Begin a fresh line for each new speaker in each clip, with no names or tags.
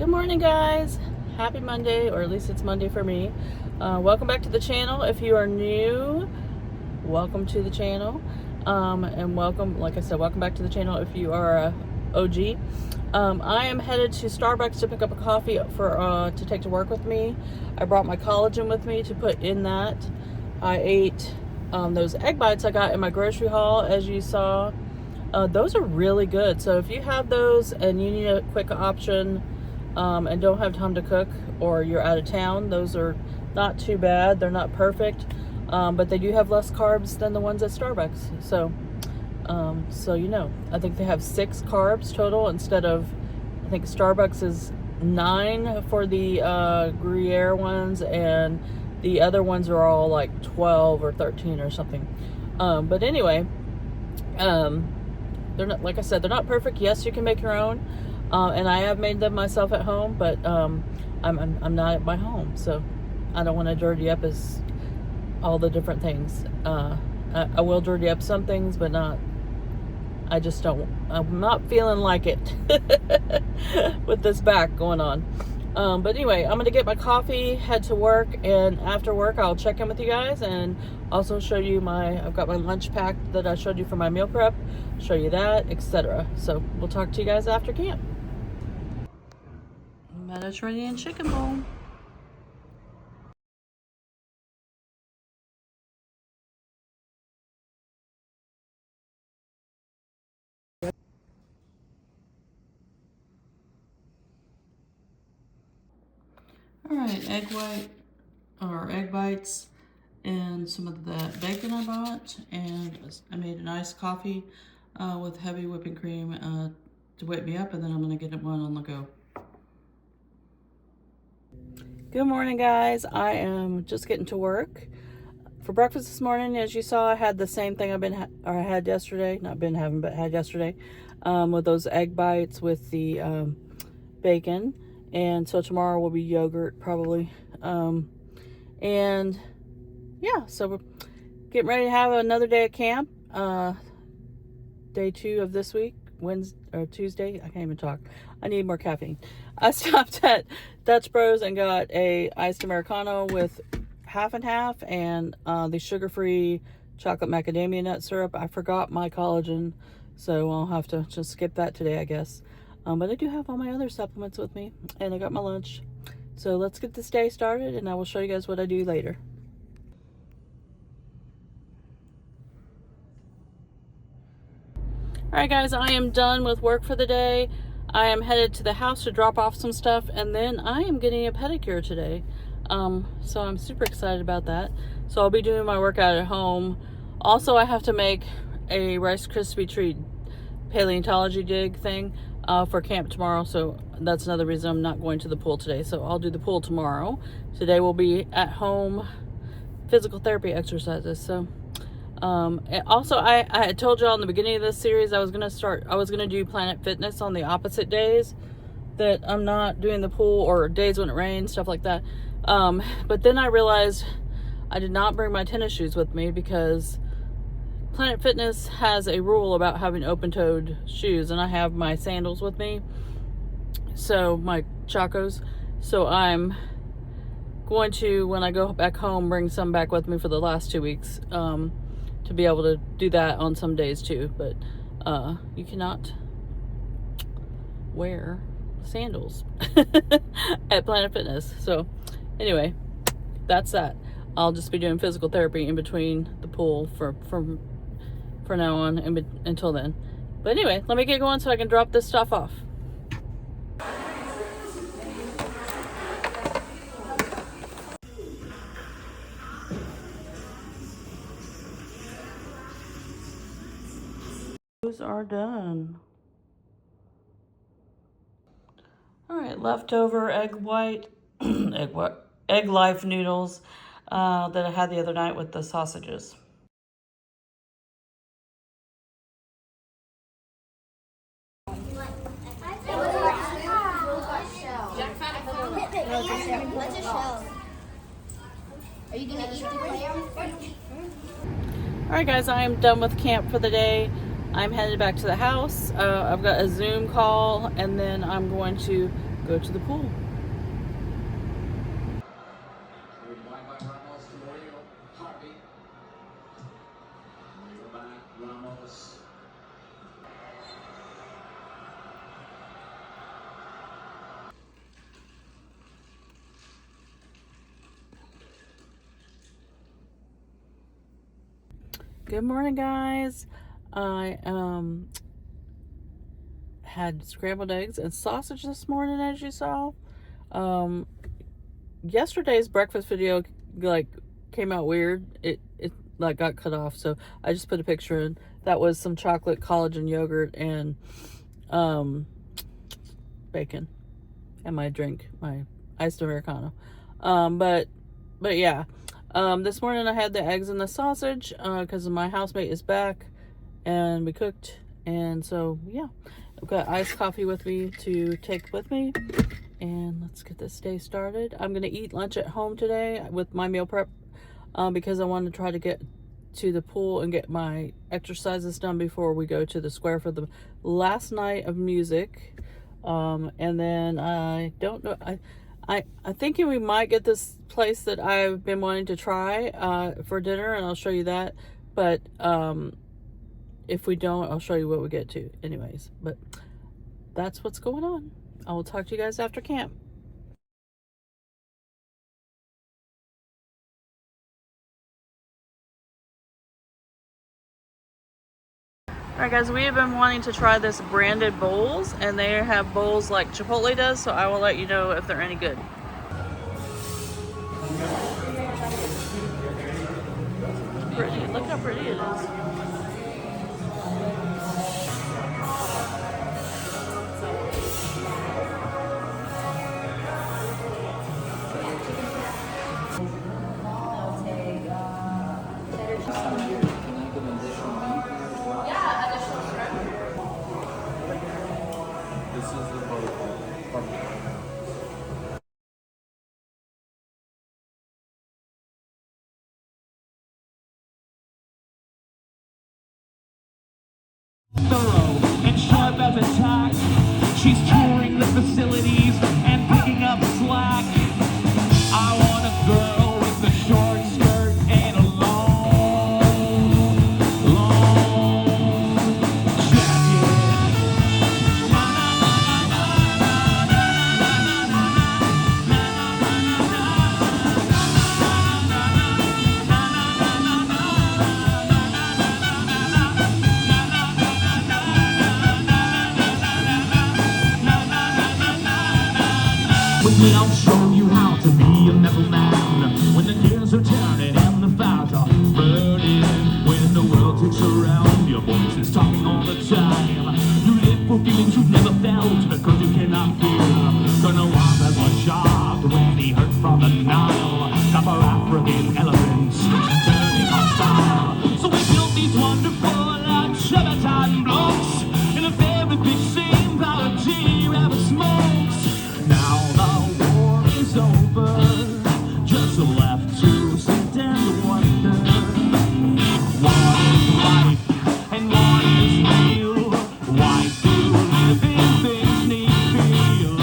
Good morning, guys. Happy Monday, or at least it's Monday for me. Welcome back to the channel. If you are new, welcome to the channel. And welcome, like I said, welcome back to the channel if you are a OG. I am headed to Starbucks to pick up a coffee for to take to work with me. I brought my collagen with me to put in that. I ate those egg bites I got in my grocery haul, as you saw. Those are really good. So if you have those and you need a quick option and don't have time to cook, or you're out of town, those are not too bad. They're not perfect, but they do have less carbs than the ones at Starbucks. So you know, I think they have 6 carbs total instead of, I think Starbucks is 9 for the Gruyere ones, and the other ones are all like 12 or 13 or something. But anyway, they're not, like I said, they're not perfect. Yes, you can make your own, and I have made them myself at home, but I'm not at my home, so I don't want to dirty up as all the different things. I will dirty up some things, but not. I just don't. I'm not feeling like it with this back going on. But anyway, I'm gonna get my coffee, head to work, and after work I'll check in with you guys and also show you I've got my lunch packed that I showed you for my meal prep, show you that, etc. So we'll talk to you guys after camp. Mediterranean chicken bowl. All right, egg bites, and some of that bacon I bought, and I made an iced coffee with heavy whipping cream to wake me up, and then I'm gonna get one on the go. Good morning, guys. I am just getting to work. For breakfast this morning, as you saw, I had the same thing I had yesterday. Not been having, but had yesterday, with those egg bites with the bacon. And so tomorrow will be yogurt probably. And yeah, so we're getting ready to have another day at camp. Day 2 of this week, Wednesday or Tuesday. I can't even talk. I need more caffeine. I stopped at Dutch Bros and got a iced Americano with half and half, and the sugar-free chocolate macadamia nut syrup. I forgot my collagen, so I'll have to just skip that today, I guess. But I do have all my other supplements with me, and I got my lunch. So let's get this day started, and I will show you guys what I do later. Alright guys, I am done with work for the day. I am headed to the house to drop off some stuff, and then I am getting a pedicure today. So I'm super excited about that. So I'll be doing my workout at home. Also, I have to make a Rice Krispie treat paleontology dig thing for camp tomorrow, so that's another reason I'm not going to the pool today. So I'll do the pool tomorrow. Today will be at home physical therapy exercises. So and also I had told y'all in the beginning of this series I was gonna do Planet Fitness on the opposite days that I'm not doing the pool, or days when it rains, stuff like that. But then I realized I did not bring my tennis shoes with me, because Planet Fitness has a rule about having open-toed shoes, and I have my sandals with me, so my CHOWs. So I'm going to, when I go back home, bring some back with me for the last 2 weeks, to be able to do that on some days too. But you cannot wear sandals at Planet Fitness. So anyway, that's that. I'll just be doing physical therapy in between the pool for now on, until then. But anyway, let me get going so I can drop this stuff off. Those are done. All right, leftover egg life noodles that I had the other night with the sausages.
Are you gonna eat the clam?
Alright guys, I am done with camp for the day. I'm headed back to the house. I've got a Zoom call, and then I'm going to go to the pool. Good morning, guys. I had scrambled eggs and sausage this morning, as you saw. Yesterday's breakfast video like came out weird. It like got cut off, so I just put a picture in. That was some chocolate collagen yogurt and bacon and my drink, my iced Americano. But yeah. This morning I had the eggs and the sausage because my housemate is back and we cooked, and so yeah, I've got iced coffee with me to take with me, and let's get this day started. I'm gonna eat lunch at home today with my meal prep because I want to try to get to the pool and get my exercises done before we go to the square for the last night of music. And then I don't know, I'm thinking we might get this place that I've been wanting to try for dinner, and I'll show you that. But if we don't, I'll show you what we get to anyways. But that's what's going on. I will talk to you guys after camp. Alright guys, we have been wanting to try this branded bowls, and they have bowls like Chipotle does, so I will let you know if they're any good. Pretty. Look how pretty it is.
Thorough and sharp as a tack. She's touring the facilities and picking up slack. I want a girl with a short skirt and a long jacket. With me, I'll show you how to be a metal man. When the gears are turning and the fires are burning, when the world takes around, your voice is talking all the time. You live for feelings you've never felt because you cannot feel. Gonna want as one shot when he hurt from the Nile. Copper African elephants turning hostile. So we built these wonderful Chevaton blocks in a very big same power team ever smokes. Now the war is over, just left to sit and wonder. What is life and what is real? Why do living things need feel?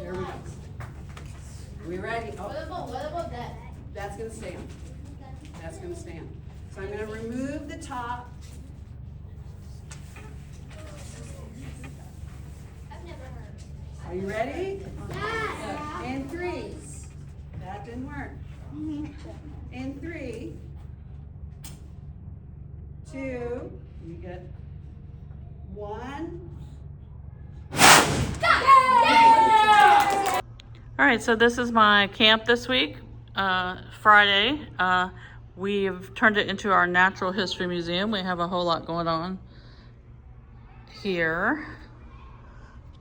There we go. We ready? Oh,
What about that?
that's gonna stand. That's gonna stand. So I'm gonna remove the top.
I've never heard.
Are you ready?
Yeah.
And 3. That didn't work. And 3, 2, you get 1.
All right, so this is my camp this week, Friday. We've turned it into our natural history museum. We have a whole lot going on here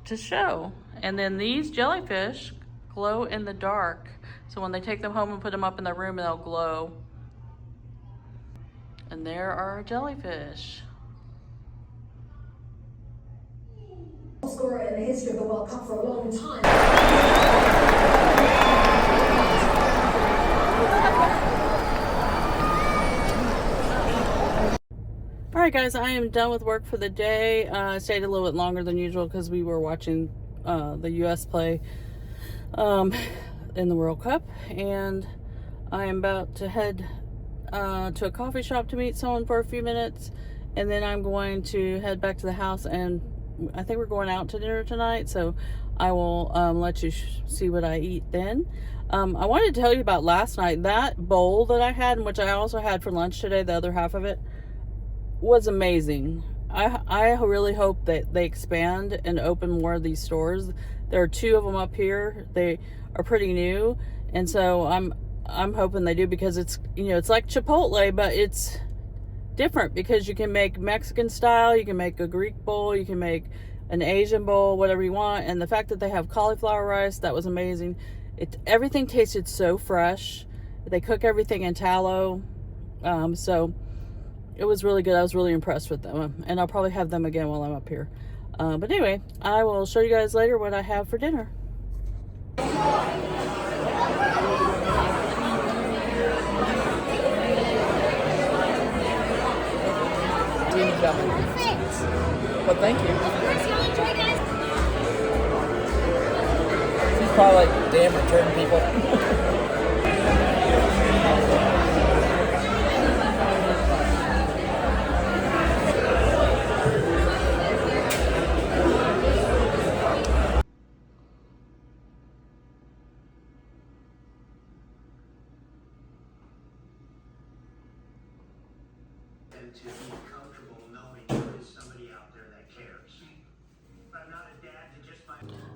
to show. And then these jellyfish glow in the dark. So when they take them home and put them up in their room, they'll glow. And there are our jellyfish.
Scorer in the history of the World Cup for a long time.
Alright guys, I am done with work for the day. I stayed a little bit longer than usual because we were watching the US play in the World Cup, and I am about to head to a coffee shop to meet someone for a few minutes, and then I'm going to head back to the house, and I think we're going out to dinner tonight, so I will let you see what I eat then. I wanted to tell you about last night. That bowl that I had, and which I also had for lunch today, the other half of it, was amazing. I really hope that they expand and open more of these stores. There are 2 of them up here. They are pretty new, and so I'm hoping they do, because it's, you know, it's like Chipotle, but it's different because you can make Mexican style, you can make a Greek bowl, you can make an Asian bowl, whatever you want. And the fact that they have cauliflower rice, that was amazing. Everything tasted so fresh. They cook everything in tallow, so it was really good. I was really impressed with them, and I'll probably have them again while I'm up here. But anyway, I will show you guys later what I have for dinner.
Well, thank you. She's probably like, damn return people.
To be comfortable knowing there is somebody out there that cares. I'm not a dad to just my...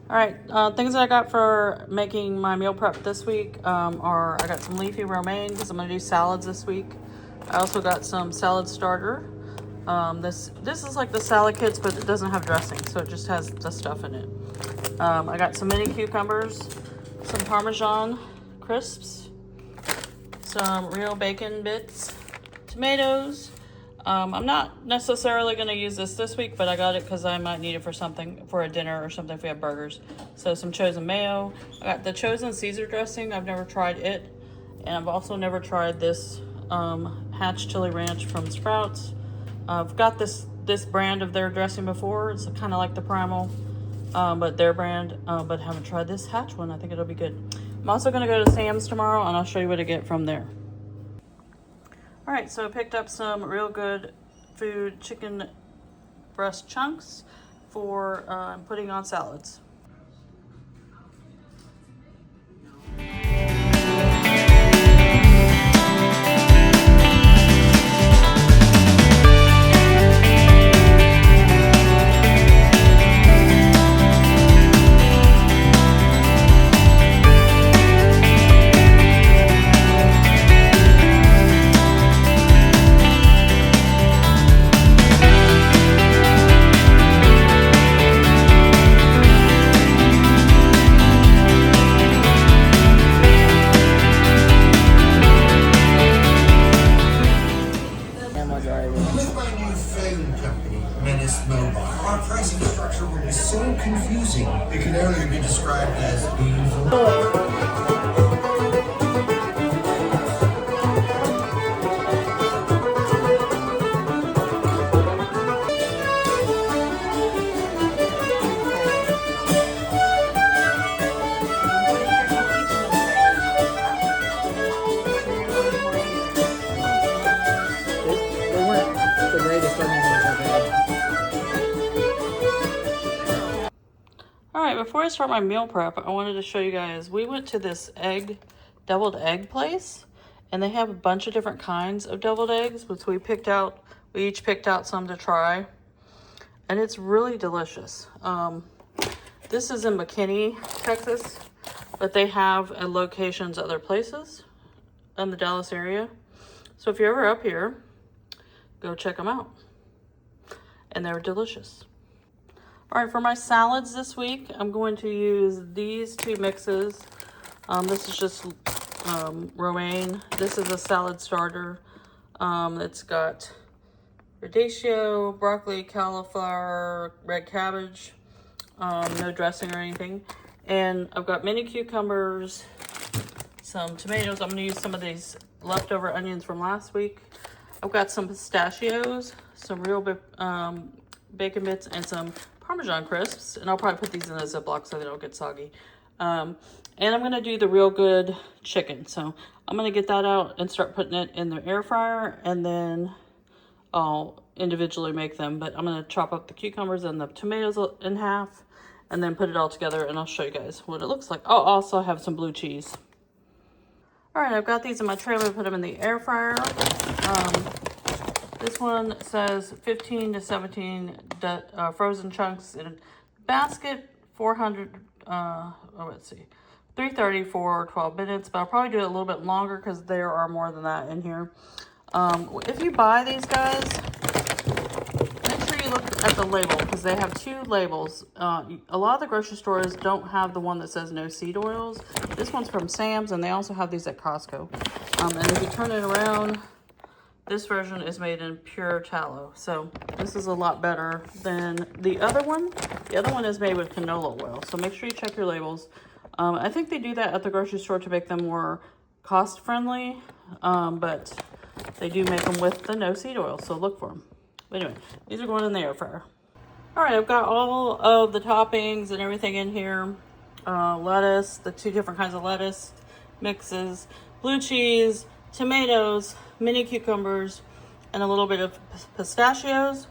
Alright, things that I got for making my meal prep this week are, I got some leafy romaine because I'm going to do salads this week. I also got some salad starter. This is like the salad kits, but it doesn't have dressing, so it just has the stuff in it. I got some mini cucumbers, some Parmesan crisps, some real bacon bits, tomatoes. I'm not necessarily going to use this week, but I got it because I might need it for something, for a dinner or something if we have burgers. So some chosen mayo. I got the chosen Caesar dressing. I've never tried it. And I've also never tried this Hatch Chili Ranch from Sprouts. I've got this brand of their dressing before. It's kind of like the Primal, but their brand. But haven't tried this Hatch one. I think it'll be good. I'm also going to go to Sam's tomorrow, and I'll show you what I get from there. Alright, so I picked up some real good food chicken breast chunks for putting on salads.
With my new phone company, Menace Mobile, our pricing structure will be so confusing it can only be described as evil.
Alright, before I start my meal prep, I wanted to show you guys, we went to this deviled egg place, and they have a bunch of different kinds of deviled eggs, which we each picked out some to try, and it's really delicious. This is in McKinney, Texas, but they have locations other places in the Dallas area. So if you're ever up here, go check them out. And they're delicious. All right, for my salads this week, I'm going to use these 2 mixes. This is just romaine. This is a salad starter. It's got radicchio, broccoli, cauliflower, red cabbage, no dressing or anything. And I've got mini cucumbers, some tomatoes. I'm gonna use some of these leftover onions from last week. I've got some pistachios, some real bacon bits, and some Parmesan crisps. And I'll probably put these in a Ziploc so they don't get soggy. And I'm gonna do the real good chicken. So I'm gonna get that out and start putting it in the air fryer, and then I'll individually make them. But I'm gonna chop up the cucumbers and the tomatoes in half, and then put it all together, and I'll show you guys what it looks like. Oh, also have some blue cheese. All right, I've got these in my tray. I'm gonna put them in the air fryer. This one says 15 to 17 frozen chunks in a basket, 400, let's see, 330 for 12 minutes, but I'll probably do it a little bit longer because there are more than that in here. If you buy these, guys, make sure you look at the label because they have two labels. A lot of the grocery stores don't have the one that says no seed oils. This one's from Sam's, and they also have these at Costco. And if you turn it around, this version is made in pure tallow. So this is a lot better than the other one. The other one is made with canola oil. So make sure you check your labels. I think they do that at the grocery store to make them more cost friendly. But they do make them with the no seed oil. So look for them. But anyway, these are going in the air fryer. All right, I've got all of the toppings and everything in here. Lettuce, the two different kinds of lettuce mixes, blue cheese, tomatoes, mini cucumbers, and a little bit of pistachios,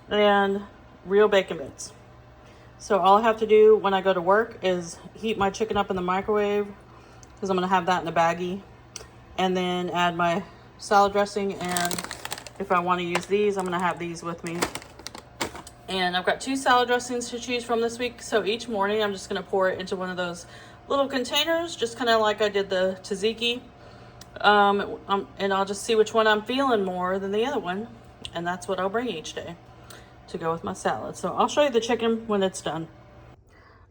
and real bacon bits. So all I have to do when I go to work is heat my chicken up in the microwave, because I'm going to have that in a baggie, and then add my salad dressing, and if I want to use these, I'm going to have these with me. And I've got 2 salad dressings to choose from this week, so each morning I'm just going to pour it into one of those little containers, just kind of like I did the tzatziki. And I'll just see which one I'm feeling more than the other one, and that's what I'll bring each day to go with my salad. So I'll show you the chicken when it's done.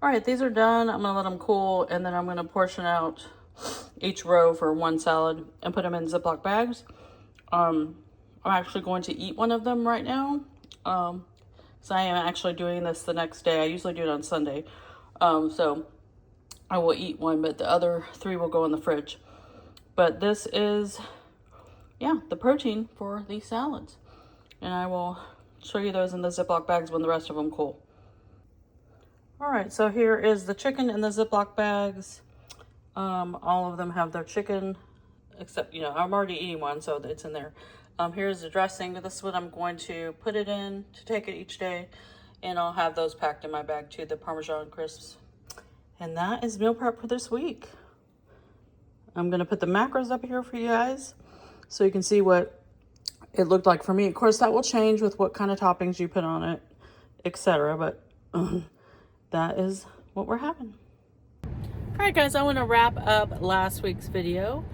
All right, these are done. I'm gonna let them cool, and then I'm gonna portion out each row for one salad and put them in Ziploc bags. I'm actually going to eat one of them right now. So I am actually doing this the next day. I usually do it on Sunday. So I will eat one, but the other 3 will go in the fridge. But this is, yeah, the protein for these salads. And I will show you those in the Ziploc bags when the rest of them cool. All right, so here is the chicken in the Ziploc bags. All of them have their chicken, except, you know, I'm already eating one, so it's in there. Here's the dressing. This is what I'm going to put it in to take it each day. And I'll have those packed in my bag too, the Parmesan crisps. And that is meal prep for this week. I'm going to put the macros up here for you guys so you can see what it looked like for me. Of course, that will change with what kind of toppings you put on it, etc. But that is what we're having. All right, guys, I want to wrap up last week's video.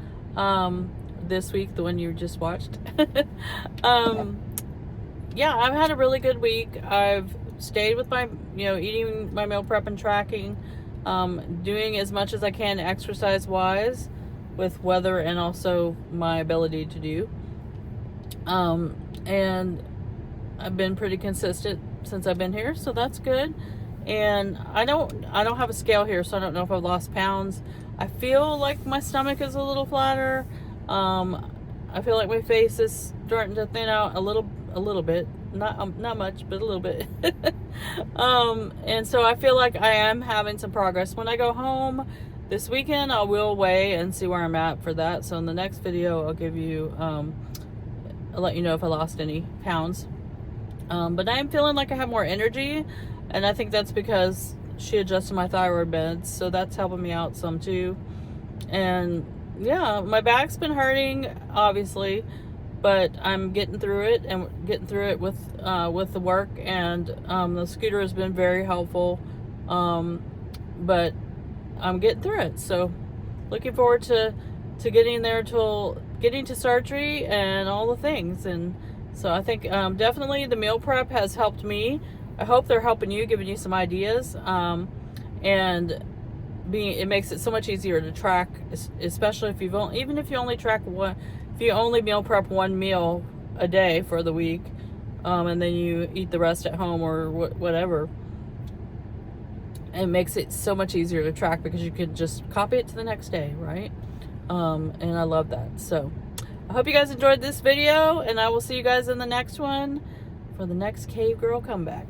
This week, the one you just watched. Yeah, I've had a really good week. I've stayed with my, eating my meal prep and tracking, doing as much as I can exercise-wise, with weather and also my ability to do. And I've been pretty consistent since I've been here, so that's good. And I don't have a scale here, so I don't know if I've lost pounds. I feel like my stomach is a little flatter. I feel like my face is starting to thin out a little bit, not much, but a little bit. And so I feel like I am having some progress. When I go home this weekend, I will weigh and see where I'm at for that. So in the next video, I'll give you, I'll let you know if I lost any pounds. But I am feeling like I have more energy, and I think that's because she adjusted my thyroid meds, so that's helping me out some too. And yeah, my back's been hurting, obviously, but I'm getting through it, and getting through it with the work, and the scooter has been very helpful. But I'm getting through it, so looking forward to getting there, getting to surgery and all the things. And so I think definitely the meal prep has helped me. I hope they're helping you, giving you some ideas, and it makes it so much easier to track, especially if even if you only track if you only meal prep one meal a day for the week, and then you eat the rest at home or whatever, it makes it so much easier to track because you could just copy it to the next day, right? And I love that. So I hope you guys enjoyed this video, and I will see you guys in the next one for the next Cave Girl comeback.